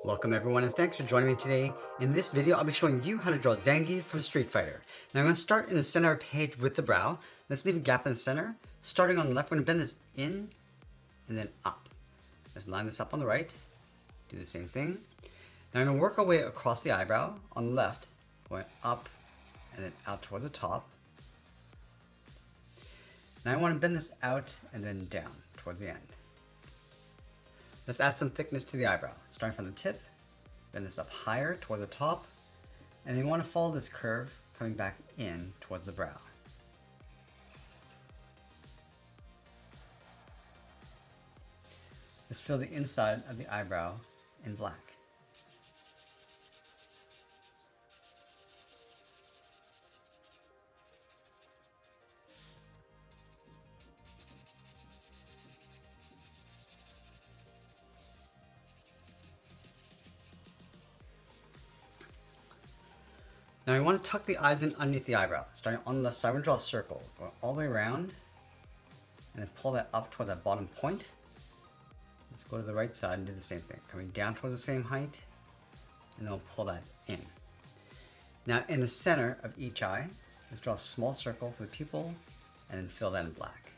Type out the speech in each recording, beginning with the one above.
Welcome everyone and thanks for joining me today. In this video I'll be showing you how to draw Zangief from Street Fighter. Now I'm going to start in the center of the page with the brow. Let's leave a gap in the center. Starting on the left, we're going to bend this in and then up. Let's line this up on the right. Do the same thing. Now I'm going to work our way across the eyebrow on the left, going up and then out towards the top. Now I want to bend this out and then down towards the end. Let's add some thickness to the eyebrow. Starting from the tip, bend this up higher toward the top, and you want to follow this curve coming back in towards the brow. Let's fill the inside of the eyebrow in black. Now we want to tuck the eyes in underneath the eyebrow. Starting on the left side, we're going to draw a circle, going all the way around, and then pull that up toward that bottom point. Let's go to the right side and do the same thing, coming down towards the same height, and then we'll pull that in. Now in the center of each eye, let's draw a small circle for the pupil, and then fill that in black.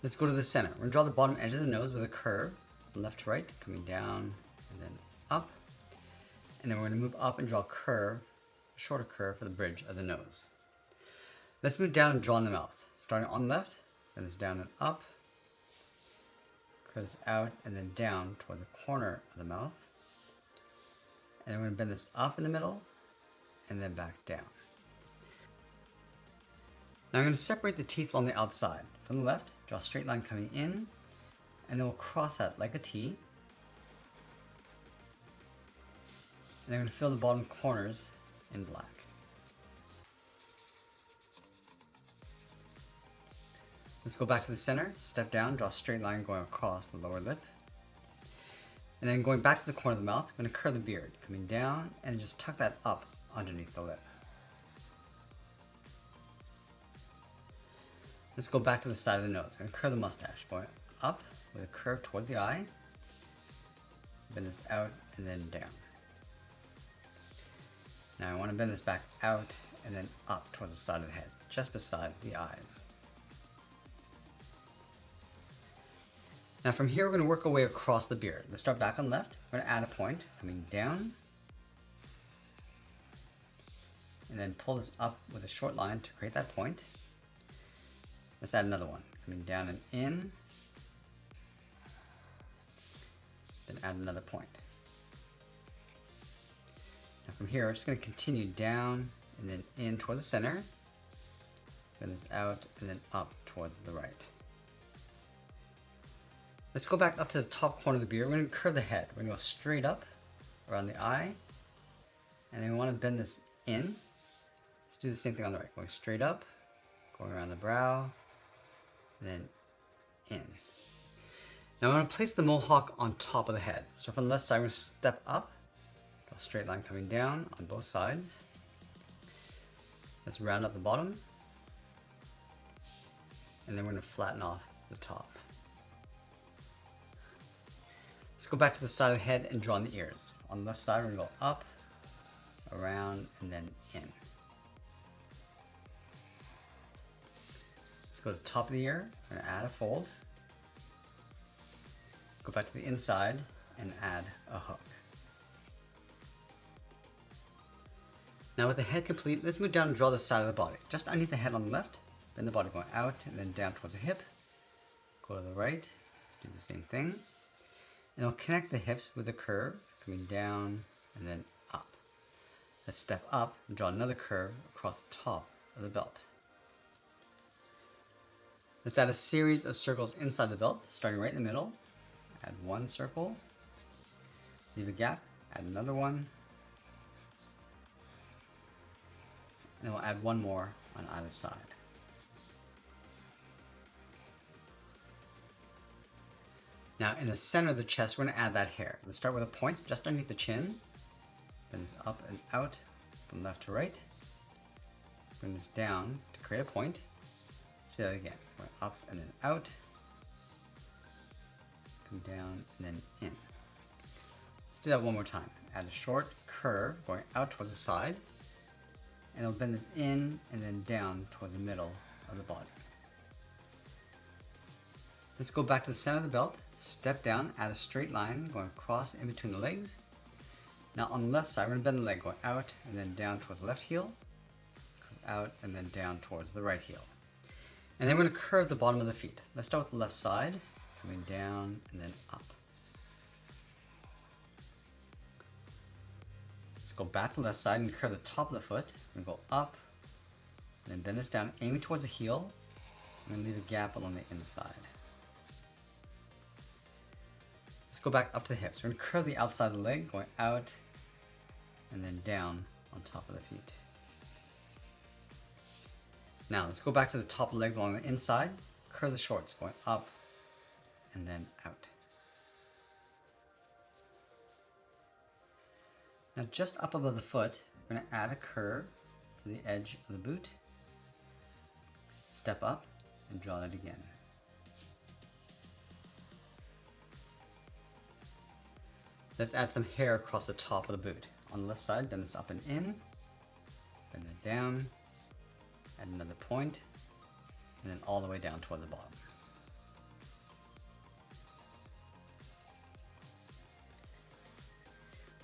Let's go to the center. We're going to draw the bottom edge of the nose with a curve, from left to right, coming down, and then up, and then we're going to move up and draw a curve, a shorter curve for the bridge of the nose. Let's move down and draw in the mouth. Starting on the left, then it's down and up, curve this out and then down towards the corner of the mouth, and then we're going to bend this up in the middle and then back down. Now I'm going to separate the teeth along the outside. From the left, draw a straight line coming in, and then we'll cross that like a T. And I'm going to fill the bottom corners in black. Let's go back to the center, step down, draw a straight line going across the lower lip. And then going back to the corner of the mouth, I'm going to curve the beard, coming down and just tuck that up underneath the lip. Let's go back to the side of the nose. I'm going to curve the mustache, going up with a curve towards the eye, bend this out and then down. Now I want to bend this back out and then up towards the side of the head, just beside the eyes. Now from here we're going to work our way across the beard. Let's start back on the left. We're going to add a point coming down, and then pull this up with a short line to create that point. Let's add another one, coming down and in, then add another point. Now from here, we're just going to continue down and then in towards the center, then this out and then up towards the right. Let's go back up to the top corner of the beard. We're going to curve the head. We're going to go straight up around the eye, and then we want to bend this in. Let's do the same thing on the right, going straight up, going around the brow, then in. Now I'm going to place the mohawk on top of the head. So from the left side, I'm going to step up, draw a straight line coming down on both sides. Let's round up the bottom, and then we're going to flatten off the top. Let's go back to the side of the head and draw in the ears. On the left side, we're going to go up, around, and then in. Let's go to the top of the ear, we're going to add a fold. Go back to the inside and add a hook. Now with the head complete, let's move down and draw the side of the body. Just underneath the head on the left, bend the body going out and then down towards the hip. Go to the right, do the same thing. And we'll connect the hips with a curve, coming down and then up. Let's step up and draw another curve across the top of the belt. Let's add a series of circles inside the belt, starting right in the middle. Add one circle, leave a gap, add another one, and then we'll add one more on either side. Now in the center of the chest, we're going to add that hair. Let's start with a point just underneath the chin, bend this up and out from left to right, bring this down to create a point. Let's do that again. Going up and then out, come down, and then in. Let's do that one more time. Add a short curve going out towards the side, and it'll bend this in and then down towards the middle of the body. Let's go back to the center of the belt, step down, add a straight line going across in between the legs. Now on the left side, we're going to bend the leg going out and then down towards the left heel, out and then down towards the right heel. And then we're going to curve the bottom of the feet. Let's start with the left side, coming down and then up. Let's go back to the left side and curve the top of the foot. We're going to go up, and then bend this down, aiming towards the heel, and then leave a gap along the inside. Let's go back up to the hips. We're going to curve the outside of the leg, going out and then down on top of the feet. Now let's go back to the top of the legs along the inside, curve the shorts, going up and then out. Now just up above the foot, we're going to add a curve to the edge of the boot, step up and draw it again. Let's add some hair across the top of the boot. On the left side, bend this up and in, bend it down, add another point, and then all the way down towards the bottom.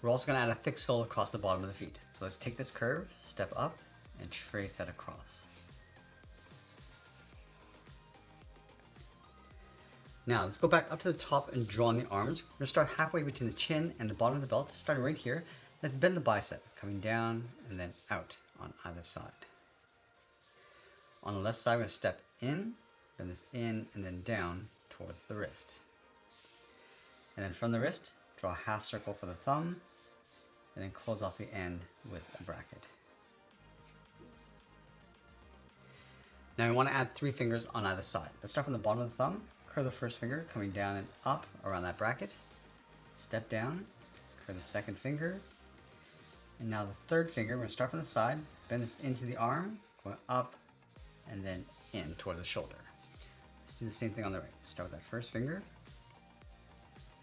We're also going to add a thick sole across the bottom of the feet. So let's take this curve, step up, and trace that across. Now let's go back up to the top and draw on the arms. We're going to start halfway between the chin and the bottom of the belt, starting right here. Let's bend the bicep, coming down and then out on either side. On the left side, we're going to step in, bend this in and then down towards the wrist. And then from the wrist, draw a half circle for the thumb, and then close off the end with a bracket. Now we want to add 3 fingers on either side. Let's start from the bottom of the thumb. Curve the first finger, coming down and up around that bracket. Step down, curve the second finger. And now the third finger, we're going to start from the side, bend this into the arm, going up and then in towards the shoulder. Let's do the same thing on the right. Start with that first finger,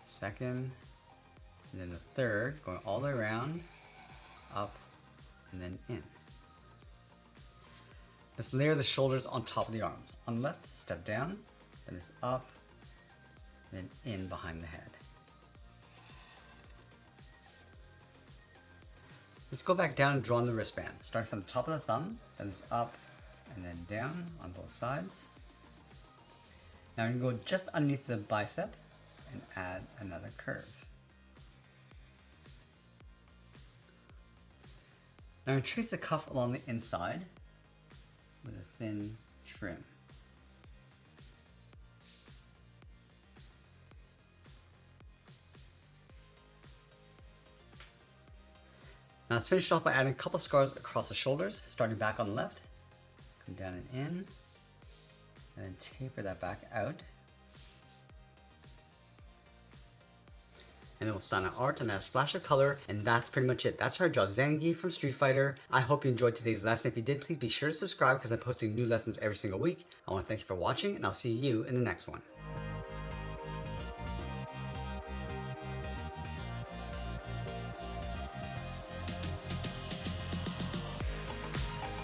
second, and then the third, going all the way around, up, and then in. Let's layer the shoulders on top of the arms. On the left, step down, bend this up, and then in behind the head. Let's go back down and draw on the wristband. Start from the top of the thumb, bend this up, and then down on both sides. Now we're going to go just underneath the bicep and add another curve. Now I'm going to trace the cuff along the inside with a thin trim. Now let's finish off by adding a couple scars across the shoulders, starting back on the left. Come down and in, and then taper that back out. And then we'll sign our art and add a splash of color, and that's pretty much it. That's how I draw Zangief from Street Fighter. I hope you enjoyed today's lesson. If you did, please be sure to subscribe because I'm posting new lessons every single week. I want to thank you for watching, and I'll see you in the next one.